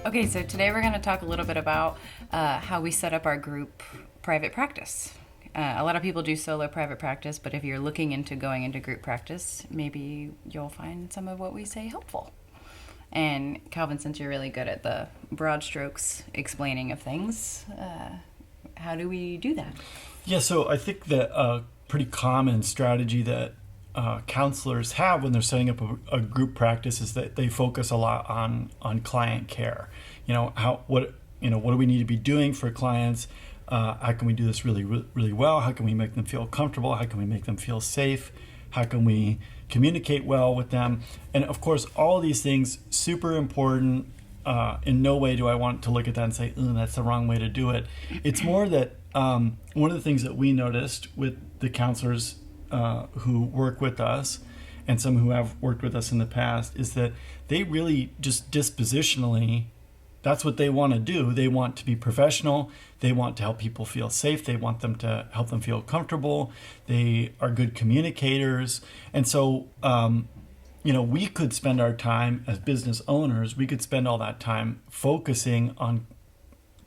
Okay, so today we're going to talk a little bit about how we set up our group private practice. A lot of people do solo private practice, but if you're looking into going into group practice, maybe you'll find some of what we say helpful. And Calvin, since you're really good at the broad strokes explaining of things, how do we do that? Yeah, so I think that a pretty common strategy that counselors have when they're setting up a group practice is that they focus a lot on client care. What do we need to be doing for clients? How can we do this really well? How can we make them feel comfortable? How can we make them feel safe? How can we communicate well with them? And of course, all of these things super important. In no way do I want to look at that and say, that's the wrong way to do it. It's more that one of the things that we noticed with the counselors who work with us and some who have worked with us in the past is that they really just dispositionally, that's what they want to do. They want to be professional. They want to help people feel safe. They want them to help them feel comfortable. They are good communicators. And so, we could spend our time as business owners, we could spend all that time focusing on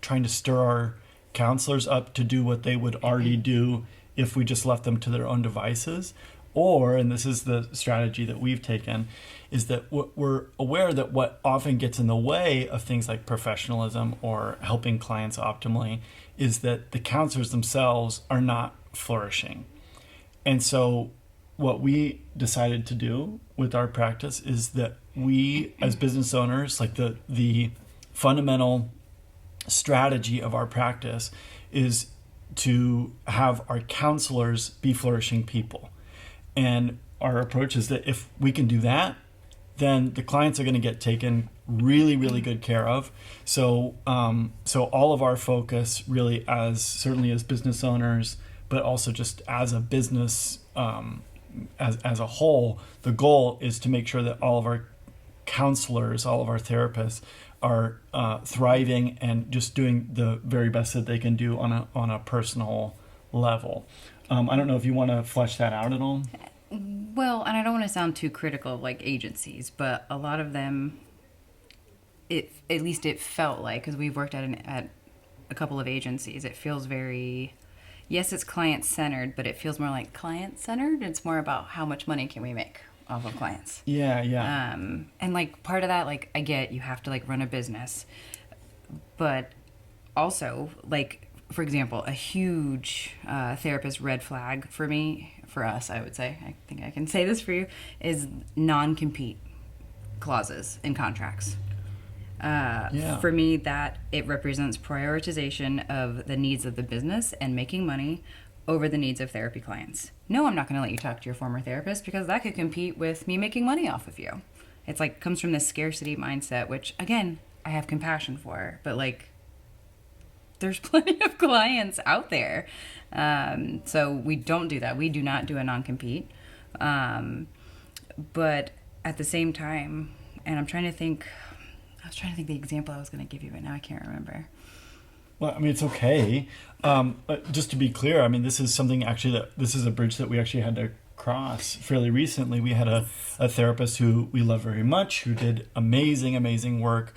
trying to stir our counselors up to do what they would already do if we just left them to their own devices. Or, and this is the strategy that we've taken, is that we're aware that what often gets in the way of things like professionalism or helping clients optimally is that the counselors themselves are not flourishing. And so what we decided to do with our practice is that we, as business owners, like the fundamental strategy of our practice is to have our counselors be flourishing people. And our approach is that if we can do that, then the clients are going to get taken really, really good care of. So all of our focus really certainly as business owners, but also just as a business, as a whole, the goal is to make sure that all of our counselors, all of our therapists are thriving and just doing the very best that they can do on a personal level. I don't know if you want to flesh that out at all. Well, and I don't want to sound too critical of like agencies, but a lot of them, at least it felt like, because we've worked at a couple of agencies, it feels very, yes, it's client-centered, but it feels more like client-centered. It's more about how much money can we make off of clients. Yeah. And like part of that, like I get you have to like run a business, but also like, for example, a huge therapist red flag for us, I would say, I think I can say this for you, is non-compete clauses in contracts. For me, that it represents prioritization of the needs of the business and making money over the needs of therapy clients. No, I'm not going to let you talk to your former therapist because that could compete with me making money off of you. It's like comes from this scarcity mindset, which again, I have compassion for, but like there's plenty of clients out there. So we don't do that. We do not do a non-compete. But at the same time, and I was trying to think the example I was going to give you, but now I can't remember. Well, I mean, it's okay. But just to be clear, I mean, this is something actually this is a bridge that we actually had to cross fairly recently. We had a therapist who we love very much, who did amazing work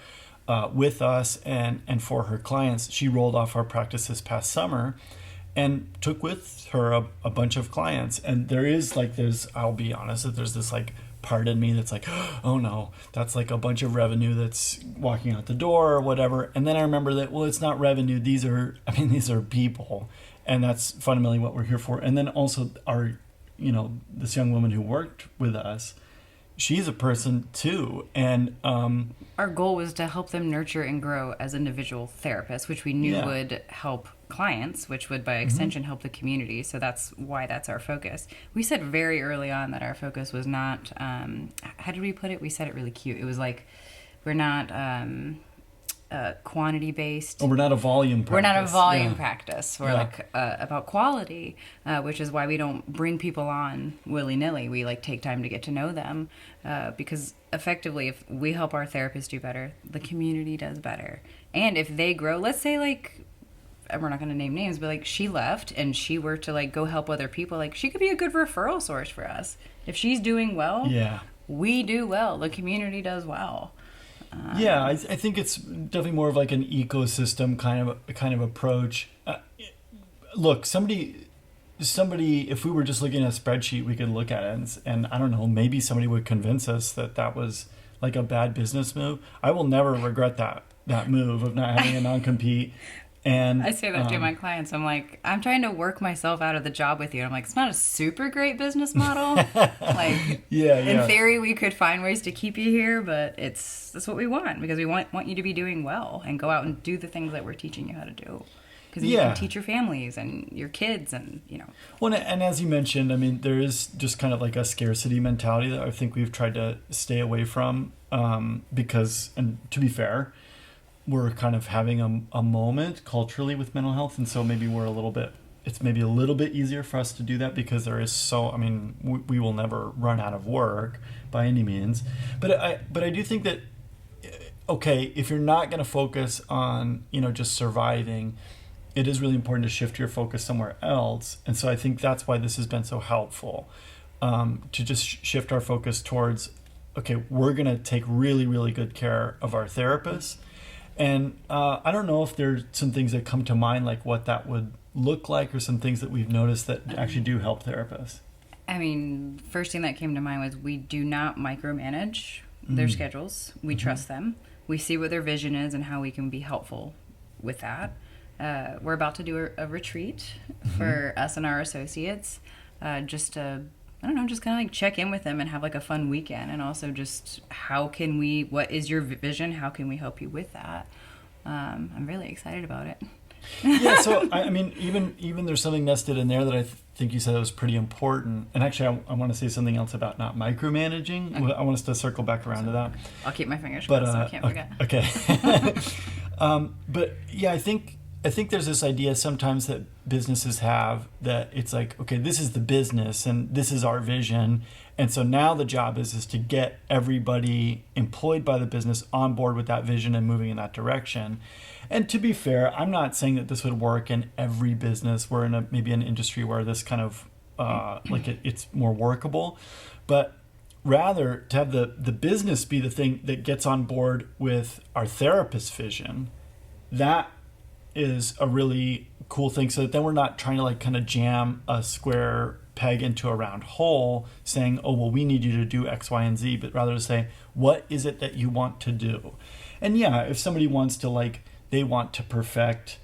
with us and for her clients. She rolled off our practice this past summer and took with her a bunch of clients. And I'll be honest, that there's this like part in me that's like, oh no, that's like a bunch of revenue that's walking out the door or whatever. And then I remember that, well, it's not revenue. These are people. And that's fundamentally what we're here for. And then also this young woman who worked with us, she's a person too. And our goal was to help them nurture and grow as individual therapists, which we knew would help clients, which would by extension help the community. So that's why that's our focus. We said very early on that our focus was not, how did we put it? We said it really cute. It was like, we're not quantity based. Oh, we're not a volume practice. We're not a volume practice. We're about quality, which is why we don't bring people on willy-nilly. We like take time to get to know them because effectively if we help our therapists do better, the community does better. And if they grow, let's say like, we're not going to name names, but like she left and she were to like go help other people, like she could be a good referral source for us. If she's doing well, we do well. The community does well. Yeah, I think it's definitely more of like an ecosystem kind of approach. Look, somebody, if we were just looking at a spreadsheet, we could look at it and I don't know, maybe somebody would convince us that that was like a bad business move. I will never regret that move of not having a non-compete. And I say that to my clients. I'm like, I'm trying to work myself out of the job with you. I'm like, it's not a super great business model. Like, in theory, we could find ways to keep you here, but that's what we want, because we want you to be doing well and go out and do the things that we're teaching you how to do. Because you can teach your families and your kids and, Well, and as you mentioned, I mean, there is just kind of like a scarcity mentality that I think we've tried to stay away from because, and to be fair, we're kind of having a moment culturally with mental health. And so maybe it's maybe a little bit easier for us to do that because there is we will never run out of work by any means. But I do think that, okay, if you're not going to focus on, just surviving, it is really important to shift your focus somewhere else. And so I think that's why this has been so helpful, to just shift our focus towards, okay, we're going to take really, really good care of our therapists. And I don't know if there's some things that come to mind, like what that would look like, or some things that we've noticed that actually do help therapists. I mean, first thing that came to mind was we do not micromanage their schedules. We trust them. We see what their vision is and how we can be helpful with that. We're about to do a retreat for us and our associates, just to, I don't know, just kind of like check in with them and have like a fun weekend. And also just what is your vision? How can we help you with that? I'm really excited about it. Yeah, so I mean, even there's something nested in there that I think you said was pretty important. And actually, I want to say something else about not micromanaging. Okay. I want us to circle back around to that. I'll keep my fingers crossed so I can't forget. Okay. But yeah, I think there's this idea sometimes that businesses have that it's like, okay, this is the business and this is our vision. And so now the job is to get everybody employed by the business on board with that vision and moving in that direction. And to be fair, I'm not saying that this would work in every business. We're in maybe an industry where this kind of it's more workable, but rather to have the business be the thing that gets on board with our therapist vision. That is a really cool thing, so that then we're not trying to like kind of jam a square peg into a round hole saying, oh, well, we need you to do X, Y, and Z, but rather to say, what is it that you want to do? And yeah, if somebody wants to they want to perfect,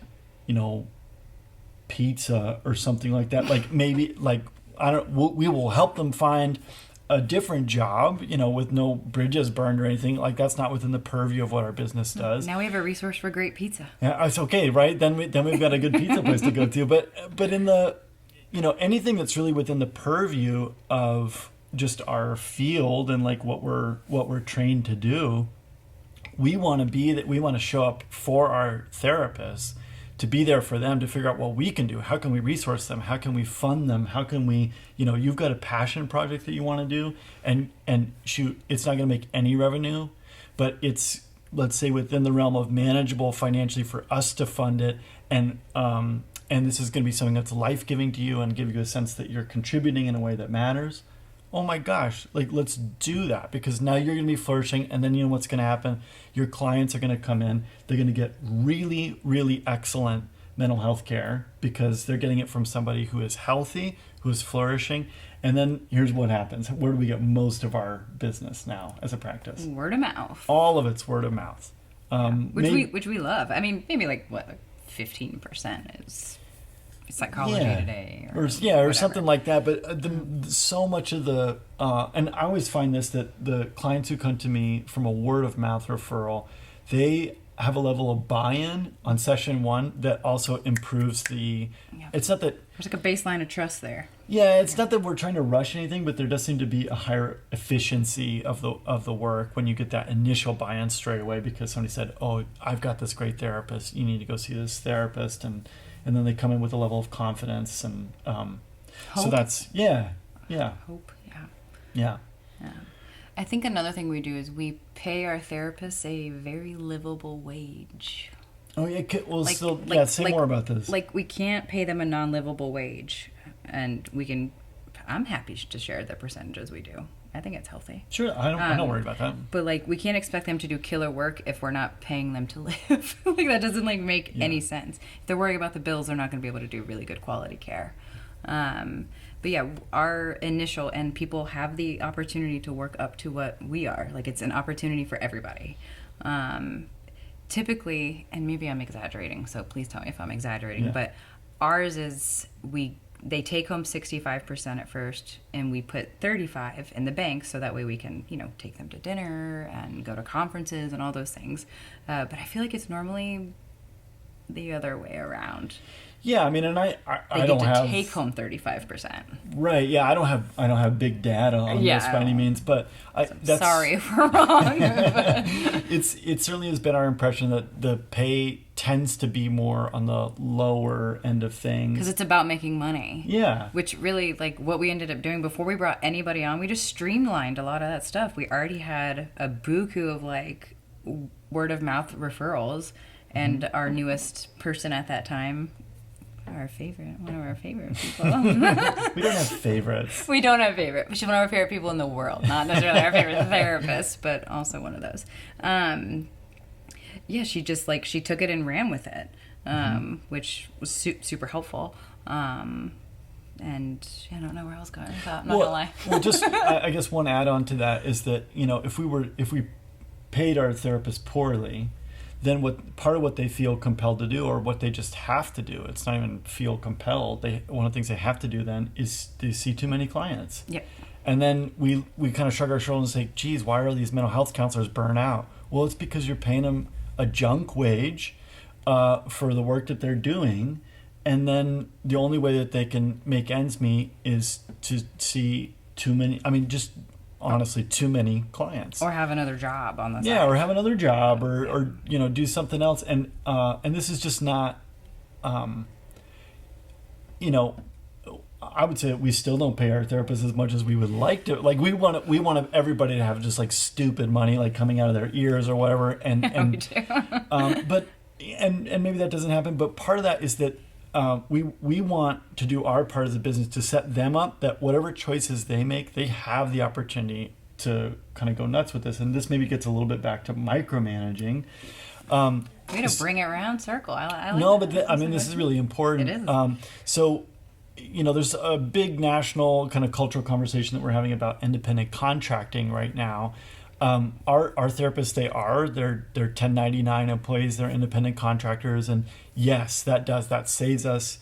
pizza or something like that, like maybe we will help them find a different job, with no bridges burned or anything. Like, that's not within the purview of what our business does. Now we have a resource for great pizza. Yeah, it's okay, right? Then we've got a good pizza place to go to. But in the, anything that's really within the purview of just our field and like what we're trained to do, we want to show up for our therapists, to be there for them, to figure out what we can do. How can we resource them? How can we fund them? How can we, you've got a passion project that you want to do, and shoot, it's not going to make any revenue, but it's, let's say, within the realm of manageable financially for us to fund it. And this is going to be something that's life-giving to you and give you a sense that you're contributing in a way that matters. Oh my gosh, let's do that, because now you're going to be flourishing, and then you know what's going to happen? Your clients are going to come in, they're going to get really, really excellent mental health care because they're getting it from somebody who is healthy, who is flourishing. And then here's what happens. Where do we get most of our business now as a practice? Word of mouth. All of it's word of mouth. Which we love. I mean, maybe 15% is Psychology Today, or something like that. But so much of the and I always find this, that the clients who come to me from a word of mouth referral, they have a level of buy-in on session one that also improves the. Yeah. It's not that there's like a baseline of trust there. Yeah, it's not that we're trying to rush anything, but there does seem to be a higher efficiency of the work when you get that initial buy-in straight away, because somebody said, "Oh, I've got this great therapist. You need to go see this therapist," and then they come in with a level of confidence, and so that's hope, yeah. I think another thing we do is we pay our therapists a very livable wage. Oh yeah, well, say more about this. Like, we can't pay them a non-livable wage, and I'm happy to share the percentages we do. I think it's healthy. Sure, I'm not worried about that. But like, we can't expect them to do killer work if we're not paying them to live. Like, that doesn't like make any sense. If they're worrying about the bills, they're not going to be able to do really good quality care. But yeah, our initial, and people have the opportunity to work up to what we are. Like, it's an opportunity for everybody. Typically, and maybe I'm exaggerating, so please tell me if I'm exaggerating, but ours is they take home 65% at first, and we put 35 in the bank, so that way we can, take them to dinner and go to conferences and all those things. But I feel like it's normally the other way around. Yeah, I mean, and I don't get have to take home 35%. Right. Yeah, I don't have big data on this by any means, but that's sorry if we're wrong. it certainly has been our impression that the pay tends to be more on the lower end of things because it's about making money. Yeah. Which really, like, what we ended up doing before we brought anybody on, we just streamlined a lot of that stuff. We already had a buku of like word of mouth referrals, and our newest person at that time. One of our favorite people. We don't have favorites. We don't have favorite. She's one of our favorite people in the world. Not necessarily our favorite therapist, but also one of those. Yeah, she just she took it and ran with it, which was super helpful. And I don't know where I was going with that. I'm not gonna lie. Well, just I guess one add-on to that is that if we paid our therapist poorly, then part of what they feel compelled to do, or what they just have to do, it's not even feel compelled. One of the things they have to do then is they see too many clients. Yep. And then we kind of shrug our shoulders and say, geez, why are these mental health counselors burnt out? Well, it's because you're paying them a junk wage for the work that they're doing. And then the only way that they can make ends meet is to see too many, honestly, too many clients. Or have another job on the side. Yeah, or have another job, or do something else. And this is just not, I would say we still don't pay our therapists as much as we would like to. Like, we want everybody to have just like stupid money like coming out of their ears or whatever. And we do. but maybe that doesn't happen. But part of that is that we want to do our part of the business to set them up that whatever choices they make, they have the opportunity to kind of go nuts with this. And this maybe gets a little bit back to micromanaging. Way to bring it around circle. I like no, that. but this is really important. It is. So, there's a big national kind of cultural conversation that we're having about independent contracting right now. Our therapists, they're 1099 employees, they're independent contractors, and yes, that saves us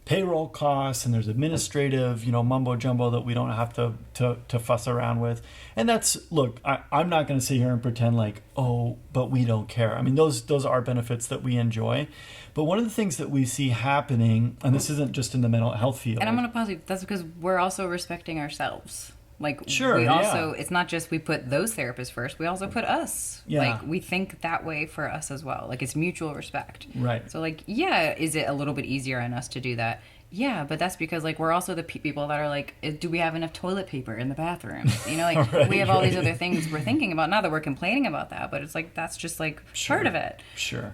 payroll costs, and there's administrative, mumbo jumbo that we don't have to fuss around with. And I'm not going to sit here and pretend like, oh, but we don't care. I mean, those are benefits that we enjoy. But one of the things that we see happening, and this isn't just in the mental health field. And I'm going to pause you. That's because we're also respecting ourselves. Like, sure, we also, it's not just we put those therapists first, we also put us. Yeah. Like, we think that way for us as well. Like, it's mutual respect. Right. So, like, yeah, is it a little bit easier on us to do that? Yeah, but that's because, like, we're also the people that are like, do we have enough toilet paper in the bathroom? Right, we have all these other things we're thinking about. Not that we're complaining about that, but it's like, that's just, like, part of it. Sure.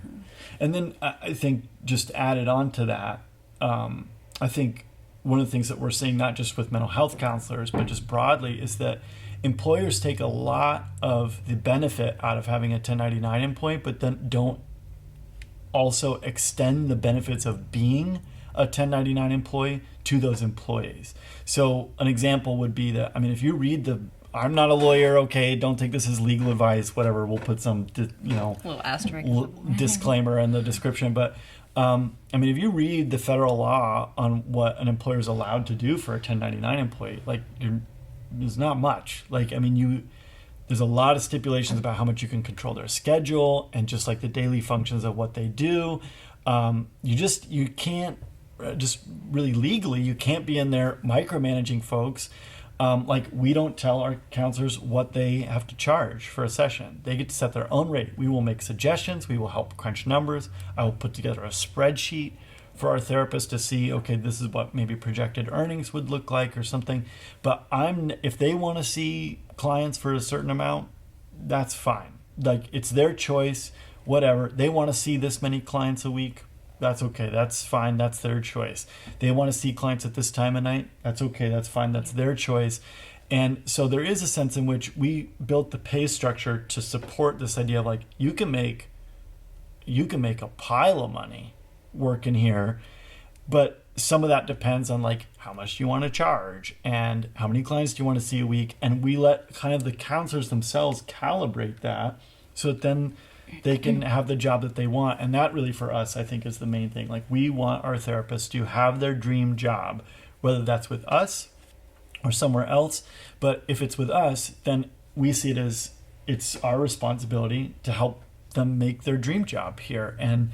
And then I think just added on to that, I think one of the things that we're seeing, not just with mental health counselors, but just broadly, is that employers take a lot of the benefit out of having a 1099 employee, but then don't also extend the benefits of being a 1099 employee to those employees. So an example would be that, if you read I'm not a lawyer, okay, don't take this as legal advice, whatever, we'll put some, little asterisk disclaimer in the description, but if you read the federal law on what an employer is allowed to do for a 1099 employee, there's not much. There's a lot of stipulations about how much you can control their schedule and just like the daily functions of what they do. You can't just really legally, you can't be in there micromanaging folks. We don't tell our counselors what they have to charge for a session. They get to set their own rate. We will make suggestions. We will help crunch numbers. I will put together a spreadsheet for our therapist to see, okay, this is what maybe projected earnings would look like or something. But if they want to see clients for a certain amount, that's fine. It's their choice, whatever. They want to see this many clients a week. That's okay. That's fine. That's their choice. They want to see clients at this time of night. That's okay. That's fine. That's their choice. And so there is a sense in which we built the pay structure to support this idea of like, you can make a pile of money working here, but some of that depends on like how much do you want to charge and how many clients do you want to see a week. And we let kind of the counselors themselves calibrate that so that then they can have the job that they want. And that really for us, I think, is the main thing. Like, we want our therapists to have their dream job, whether that's with us or somewhere else. But if it's with us, then we see it as it's our responsibility to help them make their dream job here. And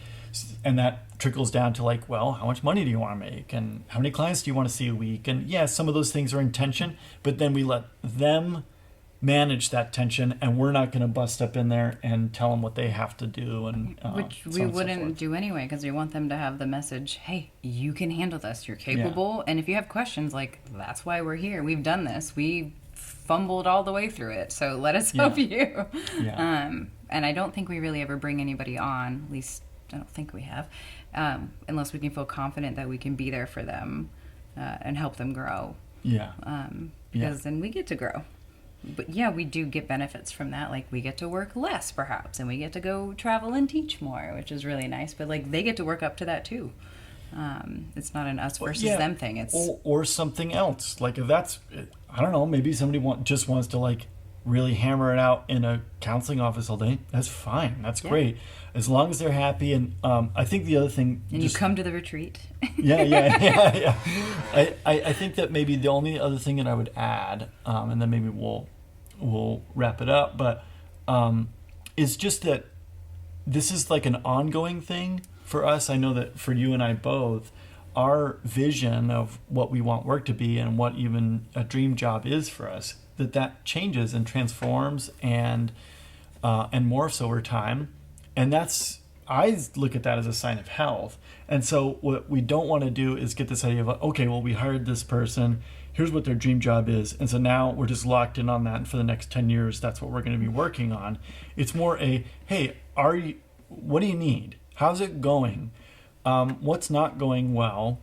that trickles down to like, well, how much money do you want to make? And how many clients do you want to see a week? And yeah, some of those things are in tension, but then we let them manage that tension, and we're not going to bust up in there and tell them what they have to do. And which we wouldn't do anyway, because we want them to have the message, hey, you can handle this, you're capable, and if you have questions, like, that's why we're here, we've done this, we fumbled all the way through it, so let us help you. And I don't think we really ever bring anybody on, at least I don't think we have, unless we can feel confident that we can be there for them and help them grow. Because then we get to grow. But yeah, we do get benefits from that. Like, we get to work less, perhaps, and we get to go travel and teach more, which is really nice. But like, they get to work up to that too. It's not an us versus them thing. It's or something else. Like, if that's, I don't know, maybe somebody just wants to like really hammer it out in a counseling office all day. That's fine. That's great, as long as they're happy. And I think the other thing. And you come to the retreat. Yeah. I think that maybe the only other thing that I would add, and then maybe we'll wrap it up, but is just that this is like an ongoing thing for us. I know that for you and I both, our vision of what we want work to be and what even a dream job is for us, that changes and transforms and morphs over time. And I look at that as a sign of health. And so what we don't want to do is get this idea of, okay, well, we hired this person, here's what their dream job is, and so now we're just locked in on that, and for the next 10 years, that's what we're going to be working on. It's more hey, what do you need? How's it going? What's not going well?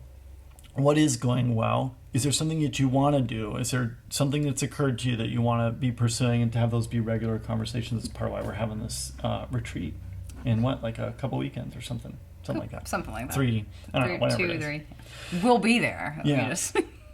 What is going well? Is there something that you want to do? Is there something that's occurred to you that you want to be pursuing, and to have those be regular conversations? That's part of why we're having this retreat in like a couple weekends or something like that. Something like that. 3, I don't know, whatever 2, it is. 3. We'll be there. Yeah.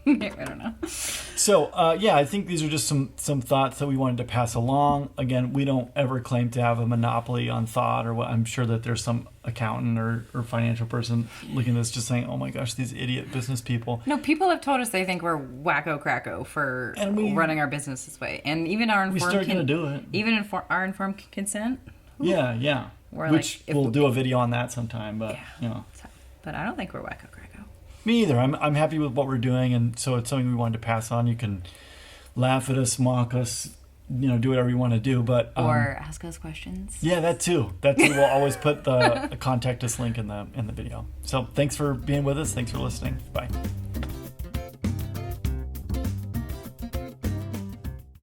I don't know. So, I think these are just some thoughts that we wanted to pass along. Again, we don't ever claim to have a monopoly on thought, or what. I'm sure that there's some accountant or financial person looking at this just saying, oh my gosh, these idiot business people. No, people have told us they think we're wacko cracko for running our business this way. And even our informed... We still going to do it. Even our informed consent. Yeah. Which like, we'll do a video on that sometime, but, But I don't think we're wacko cracko. Me either. I'm happy with what we're doing, and so it's something we wanted to pass on. You can laugh at us, mock us, do whatever you want to do, but or ask us questions. Yeah, that too. We'll always put the contact us link in the video. So thanks for being with us. Thanks for listening. Bye.